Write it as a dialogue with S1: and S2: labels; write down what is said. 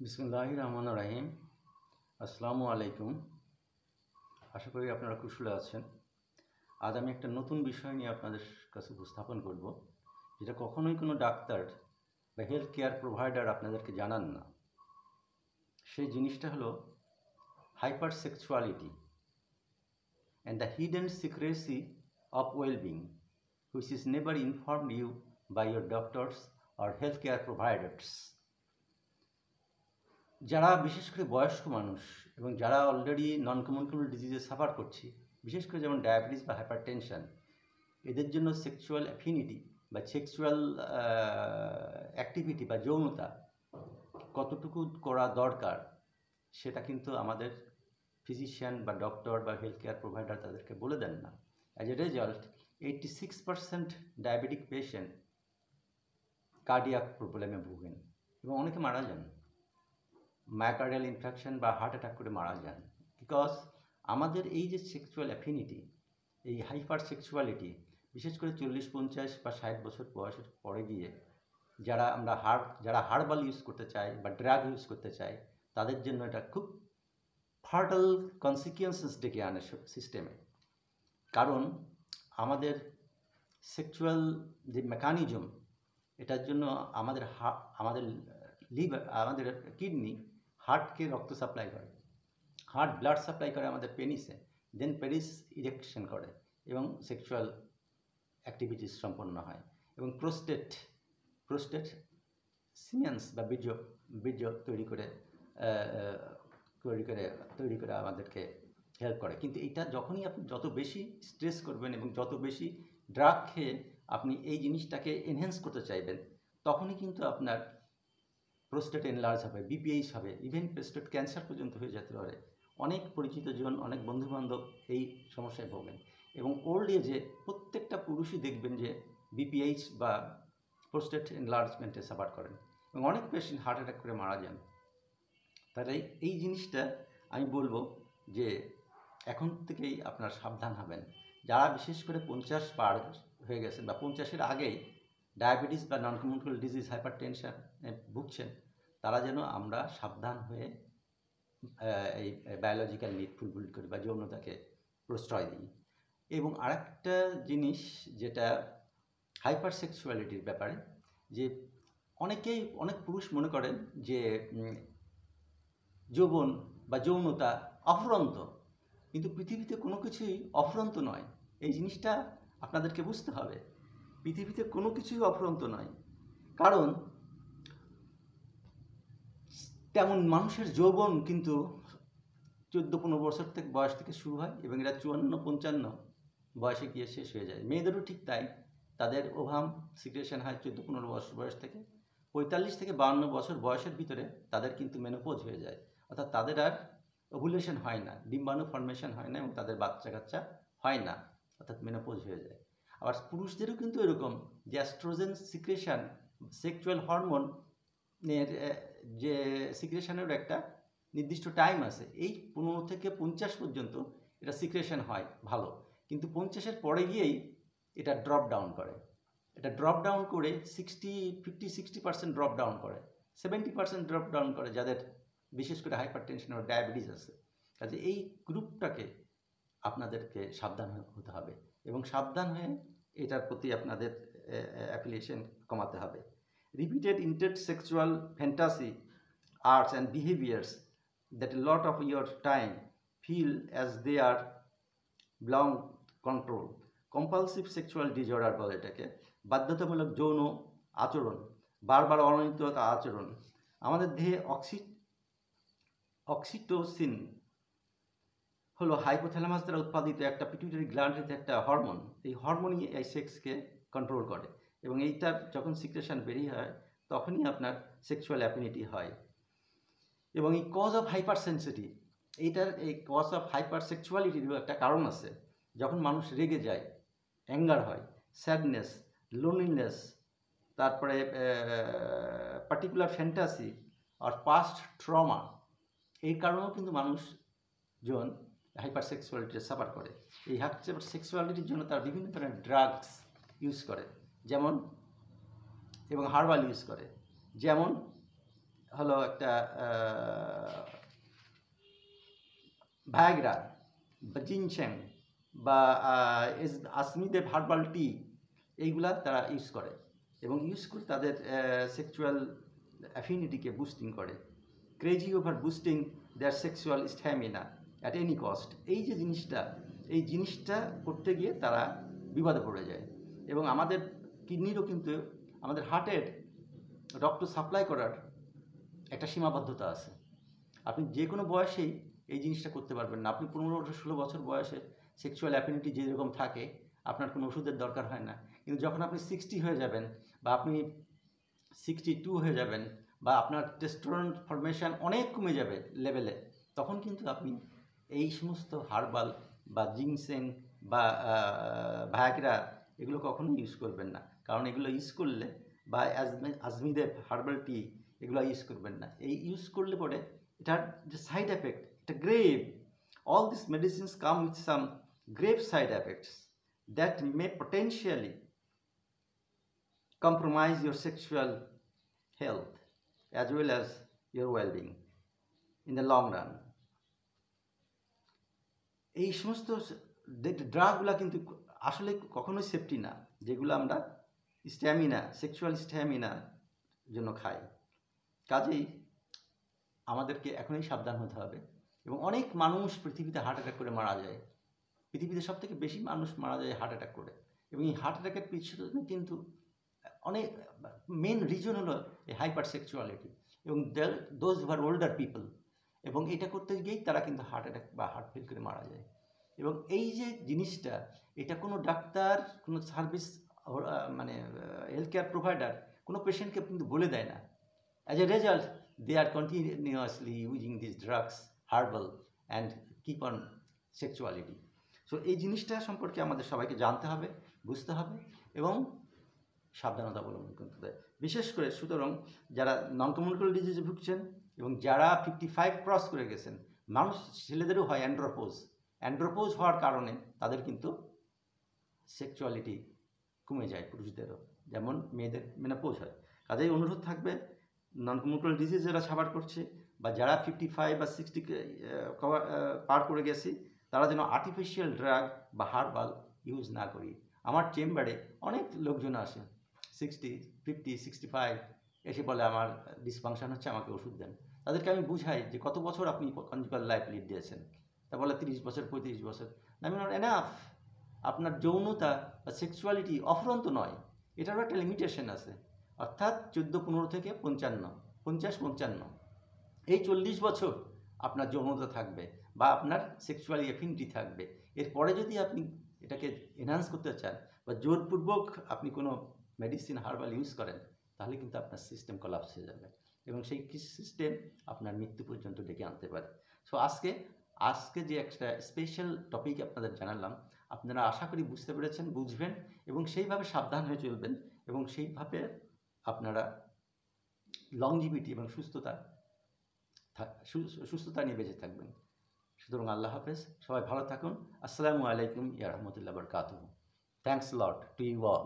S1: বিসমিল্লাহির রহমানির রহিম। আসসালামু আলাইকুম। আশা করি আপনারা কুশলে আছেন। আজ আমি একটা নতুন বিষয় নিয়ে আপনাদের কাছে উপস্থাপন করব, যেটা কখনোই কোনো ডাক্তার বা হেলথ কেয়ার প্রোভাইডার আপনাদেরকে জানান না। সেই জিনিসটা হলো hyper sexuality and the hidden secrecy of wellbeing, which is never informed you by your doctors or health care providers. যারা বিশেষ করে বয়স্ক মানুষ এবং যারা অলরেডি নন কমিউনিকেবল ডিজিজে সাফার করছে, বিশেষ করে যেমন ডায়াবেটিস বা হাইপারটেনশন, এদের জন্য সেক্সুয়াল অ্যাফিনিটি বা সেক্সুয়াল অ্যাক্টিভিটি বা যৌনতা কতটুকু করা দরকার সেটা কিন্তু আমাদের ফিজিশিয়ান বা ডক্টর বা হেলথ কেয়ার প্রোভাইডার তাদেরকে বলে দেন না। As a result 86% diabetic patient cardiac প্রবলেমে ভোগেন এবং অনেকে মারা যান, মায়োকার্ডিয়াল ইনফ্রাকশন বা হার্ট অ্যাটাক করে মারা যান। বিকজ আমাদের এই যে সেক্সুয়াল অ্যাফিনিটি, এই হাইপার সেক্সুয়ালিটি, বিশেষ করে 40-50 বা 60 বছর বয়সের পরে গিয়ে যারা হার্বাল ইউজ করতে চায় বা ড্রাগ ইউজ করতে চায়, তাদের জন্য এটা খুব ফার্টাল কনসিকুয়েন্সেস ডেকে আনে সিস্টেমে। কারণ আমাদের সেক্সুয়াল যে মেকানিজম, এটার জন্য আমাদের লিভার, আমাদের কিডনি হার্টকে রক্ত সাপ্লাই করে, হার্ট ব্লাড সাপ্লাই করে আমাদের পেনিসে, দেন পেনিস ইরেকশন করে এবং সেক্সুয়াল অ্যাক্টিভিটিস সম্পন্ন হয়। এবং প্রোস্টেট সিমেন্স বা বীর্য তৈরি করে আমাদেরকে হেল্প করে। কিন্তু এটা যখনই আপনি যত বেশি স্ট্রেস করবেন এবং যত বেশি ড্রাগ খেয়ে আপনি এই জিনিসটাকে এনহ্যান্স করতে চাইবেন, তখনই কিন্তু আপনার প্রোস্টেট এনলার্জ হবে, বিপিএইচ হবে, ইভেন প্রোস্টেট ক্যান্সার পর্যন্ত হয়ে যেতে পারে। অনেক পরিচিত জন, অনেক বন্ধুবান্ধব এই সমস্যায় ভোগেন। এবং ওল্ড এজে প্রত্যেকটা পুরুষই দেখবেন যে বিপিএইচ বা প্রোস্টেট এনলার্জমেন্টে সাফার করেন এবং অনেক পেশেন্ট হার্ট অ্যাটাক করে মারা যান। তাহলে এই জিনিসটা আমি বলবো যে এখন থেকেই আপনারা সাবধান হবেন। যারা বিশেষ করে 50 পার হয়ে গেছেন বা 50-এর আগেই ডায়াবেটিস বা নন কমিউনিকেবল ডিজিজ হাইপারটেনশনে ভুগছেন, তারা যেন আমরা সাবধান হয়ে এই বায়োলজিক্যাল নিড ফুলফিল করি বা যৌনতাকে প্রশ্রয় দিই। এবং আরেকটা জিনিস যেটা হাইপার সেক্সুয়ালিটির ব্যাপারে, যে অনেক পুরুষ মনে করেন যে যৌবন বা যৌনতা অফুরন্ত, কিন্তু পৃথিবীতে কোনো কিছুই অফুরন্ত নয়। এই জিনিসটা আপনাদেরকে বুঝতে হবে। পৃথিবীতে কোনো কিছুই অফুরন্ত নয়। কারণ তেমন মানুষের যৌবন কিন্তু 14-15 বছর বয়স থেকে শুরু হয় এবং এরা 54-55 বয়সে গিয়ে শেষ হয়ে যায়। মেয়েদেরও ঠিক তাই, তাদের ওভাম সিক্রেশন হয় 14-15 বছর বয়স থেকে। 45 থেকে 52 বছর বয়সের ভিতরে তাদের কিন্তু মেনোপজ হয়ে যায়, অর্থাৎ তাদের আর ওভুলেশন হয় না, ডিম্বাণু ফর্মেশন হয় না এবং তাদের বাচ্চা কাচ্চা হয় না, অর্থাৎ মেনোপজ হয়ে যায়। আবার পুরুষদেরও কিন্তু এরকম, যে অ্যাস্ট্রোজেন সিক্রেশন, সেক্সুয়াল হরমোনের যে সিক্রেশনের একটা নির্দিষ্ট টাইম আছে, এই 15 থেকে 50 পর্যন্ত এটা সিক্রেশন হয় ভালো, কিন্তু 50-এর পরে গিয়েই এটা ড্রপ ডাউন করে 50-60% ড্রপ ডাউন করে, 70% ড্রপ ডাউন করে যাদের বিশেষ করে হাইপারটেনশন ও ডায়াবেটিস আছে। কাজে এই গ্রুপটাকে আপনাদেরকে সাবধান হতে হবে এবং সাবধান হয়ে এটার প্রতি আপনাদের অ্যাফিলিয়েশন কমাতে হবে। Repeated intense sexual fantasy, arts and behaviors that a lot of your time feel as they are belong control. Compulsive sexual disorder বলে এটাকে। বাধ্যতামূলক যৌন আচরণ, বারবার অনিয়ন্ত্রিত আচরণ। আমাদের দেহে অক্সিটোসিন হলো হাইপোথ্যালামাস দ্বারা উৎপাদিত একটা পিটুইটারি গ্ল্যান্ডের একটা হরমোন। এই হরমোনই এই সেক্সকে কন্ট্রোল করে এবং এইটার যখন সিক্রেশন বেরিয়ে হয় তখনই আপনার সেক্সুয়াল অ্যাফিনিটি হয়। এবং এই কজ অফ হাইপার সেন্সিটিভ, এই কজ অফ হাইপার সেক্সুয়ালিটিরও একটা কারণ আছে। যখন মানুষ রেগে যায়, অ্যাঙ্গার হয়, স্যাডনেস, লোনলিনেস, তারপরে পার্টিকুলার ফ্যান্টাসি আর পাস্ট ট্রমা, এই কারণেও কিন্তু মানুষজন হাইপার সেক্সুয়ালিটি সাফার করে। এই হাইপার সেক্সুয়ালিটির জন্য তারা বিভিন্ন ধরনের ড্রাগস ইউজ করে, যেমন এবং হার্বাল ইউজ করে, যেমন হলো একটা ভায়াগ্রা বা জিনসেং বা আসমিদের হার্বাল টি, এইগুলা তারা ইউজ করে এবং ইউজ করে তাদের সেক্সুয়াল অ্যাফিনিটিকে বুস্টিং করে। Crazy over boosting their sexual stamina at any cost. এই জিনিসটা করতে গিয়ে তারা বিপদে পড়ে যায়। এবং আমাদের কিডনিরও কিন্তু, আমাদের হার্টের রক্ত সাপ্লাই করার একটা সীমাবদ্ধতা আছে। আপনি যে কোনো বয়সেই এই জিনিসটা করতে পারবেন না। আপনি 15-16 বছর বয়সে সেক্সুয়াল অ্যাফিনিটি যেরকম থাকে, আপনার কোনো ওষুধের দরকার হয় না। কিন্তু যখন আপনি 60 হয়ে যাবেন বা আপনি 62 হয়ে যাবেন বা আপনার টেস্টোস্টেরন ফরমেশন অনেক কমে যাবে লেভেলে, তখন কিন্তু আপনি এই সমস্ত হার্বাল বা জিনসেং বা ভায়াগ্রা এগুলো কখনোই ইউজ করবেন না। কারণ এগুলো ইউজ করলে, বা আজমিদের হার্বাল টি, এগুলো ইউজ করবেন না। এই ইউজ করলে পরে এটার যে সাইড এফেক্ট, এটা grave. All this medicines come with some grave side effects that may potentially compromise your sexual health as well as your well-being in the long run. এই সমস্ত ড্রাগগুলো কিন্তু আসলে কখনোই সেফটি না, যেগুলো আমরা সেক্সুয়াল স্ট্যামিনার জন্য খাই। কাজেই আমাদেরকে এখনই সাবধান হতে হবে। এবং অনেক মানুষ পৃথিবীতে হার্ট অ্যাটাক করে মারা যায়। পৃথিবীতে সবথেকে বেশি মানুষ মারা যায় হার্ট অ্যাটাক করে। এবং এই হার্ট অ্যাটাকের পিছনে কিন্তু অনেক মেন রিজন হলো এই হাইপার সেক্সুয়ালিটি এবং those who are older people. এবং এটা করতে গিয়েই তারা কিন্তু হার্ট অ্যাটাক বা হার্ট ফেল করে মারা যায়। এবং এই যে জিনিসটা, এটা কোনো ডাক্তার, কোনো সার্ভিস মানে হেলথ কেয়ার প্রোভাইডার কোনো পেশেন্টকে কিন্তু বলে দেয় না। As a result they are continuously using these drugs, herbal, and keep on sexuality. So এই জিনিসটা সম্পর্কে আমাদের সবাইকে জানতে হবে, বুঝতে হবে এবং সাবধানতা অবলম্বন করতে হবে। বিশেষ করে সুতরাং যারা নন কমিউনিকেবল ডিজিজে ভুগছেন এবং যারা 55 ক্রস করে গেছেন, মানুষ ছেলেদেরও হয় অ্যান্ড্রোপোজ হওয়ার কারণে তাদের কিন্তু সেক্সুয়ালিটি কমে যায়, পুরুষদেরও যেমন মেয়েদের মেনোপজ হয়। কাজেই অনুরোধ থাকবে, নন কমিউনিকেবল ডিজিজ যারা সাফার করছে বা যারা 55 বা 60 পার করে গেছি, তারা যেন আর্টিফিশিয়াল ড্রাগ বা হার্বাল ইউজ না করি। আমার চেম্বারে অনেক লোকজন আসে 60, 50, 65 এসে বলে আমার ডিসফাংশন হচ্ছে, আমাকে ওষুধ দেন। তাদেরকে আমি বুঝাই যে কত বছর আপনি কনজুগাল লাইফ লিড দিয়েছেন। তা বলে 30 বছর, 35 বছর। আমি নট এনাফ। আপনার যৌনতা বা সেক্সুয়ালিটি অফুরন্ত নয়, এটারও একটা লিমিটেশন আছে। অর্থাৎ 14-15 থেকে 50-55 এই 40 বছর আপনার যৌনতা থাকবে বা আপনার সেক্সুয়াল অ্যাফিনিটি থাকবে। এরপরে যদি আপনি এটাকে এনহান্স করতে চান বা জোরপূর্বক আপনি কোনো মেডিসিন হার্বাল ইউজ করেন, তাহলে কিন্তু আপনার সিস্টেম কলাপস হয়ে যাবে এবং সেই সিস্টেম আপনার মৃত্যু পর্যন্ত ডেকে আনতে পারে। সো আজকে যে একটা স্পেশাল টপিক আপনাদের জানালাম, আপনারা আশা করি বুঝতে পেরেছেন, বুঝবেন এবং সেইভাবে সাবধান হয়ে চলবেন এবং সেইভাবে আপনারা লংজিভিটি এবং সুস্থতা নিয়ে বেঁচে থাকবেন। সুতরাং আল্লাহ হাফেজ, সবাই ভালো থাকুন। আসসালামু আলাইকুম ইয়া রাহমাতুল্লাহি ওয়া বারাকাতুহু। Thanks lot to you all.